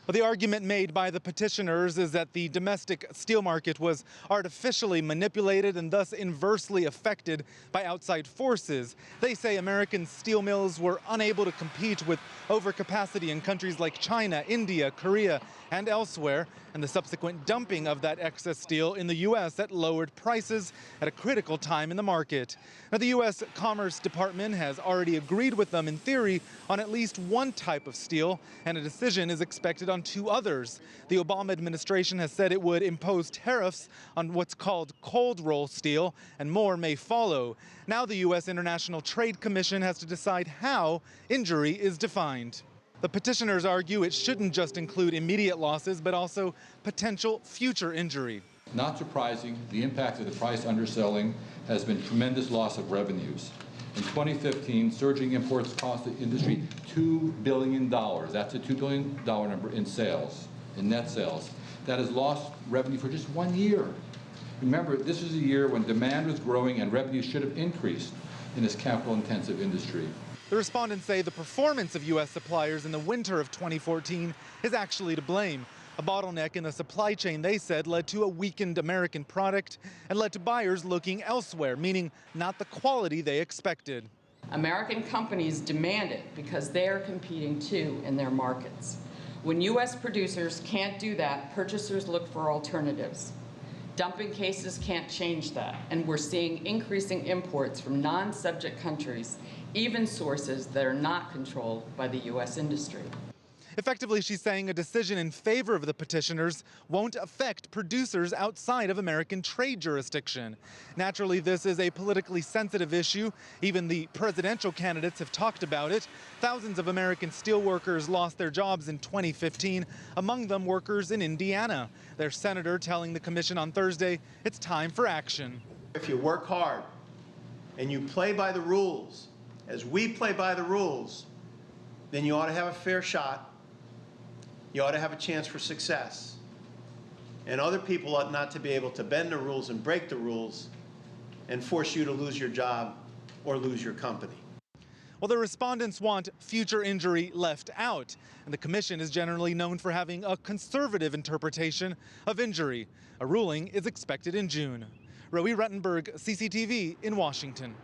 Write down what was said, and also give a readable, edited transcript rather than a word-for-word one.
Well, the argument made by the petitioners is that the domestic steel market was artificially manipulated and thus inversely affected by outside forces. They say American steel mills were unable to compete with overcapacity in countries like China, India, Korea, and elsewhere, and the subsequent dumping of that excess steel in the U.S. that lowered prices at a critical time in the market. Now, the U.S. Commerce Department has already agreed with them in theory on at least one type of steel, and a decision is expected on two others. The Obama administration has said it would impose tariffs on what's called cold roll steel, and more may follow. Now the U.S. International Trade Commission has to decide how injury is defined. The petitioners argue it shouldn't just include immediate losses, but also potential future injury. Not surprising, the impact of the price underselling has been tremendous loss of revenues. In 2015, surging imports cost the industry $2 billion. That's a $2 billion number in sales, in net sales. That has lost revenue for just 1 year. Remember, this is a year when demand was growing and revenue should have increased in this capital-intensive industry. The respondents say the performance of U.S. suppliers in the winter of 2014 is actually to blame. A bottleneck in the supply chain, they said, led to a weakened American product and led to buyers looking elsewhere, meaning not the quality they expected. American companies demand it because they're competing too in their markets. When U.S. producers can't do that, purchasers look for alternatives. Dumping cases can't change that, and we're seeing increasing imports from non-subject countries, even sources that are not controlled by the U.S. industry. Effectively, she's saying a decision in favor of the petitioners won't affect producers outside of American trade jurisdiction. Naturally, this is a politically sensitive issue. Even the presidential candidates have talked about it. Thousands of American steelworkers lost their jobs in 2015, among them workers in Indiana. Their senator telling the commission on Thursday it's time for action. If you work hard and you play by the rules, as we play by the rules, then you ought to have a fair shot. You ought to have a chance for success. And other people ought not to be able to bend the rules and break the rules and force you to lose your job or lose your company. Well, the respondents want future injury left out, and the commission is generally known for having a conservative interpretation of injury. A ruling is expected in June. Roe Ruttenberg, CCTV in Washington.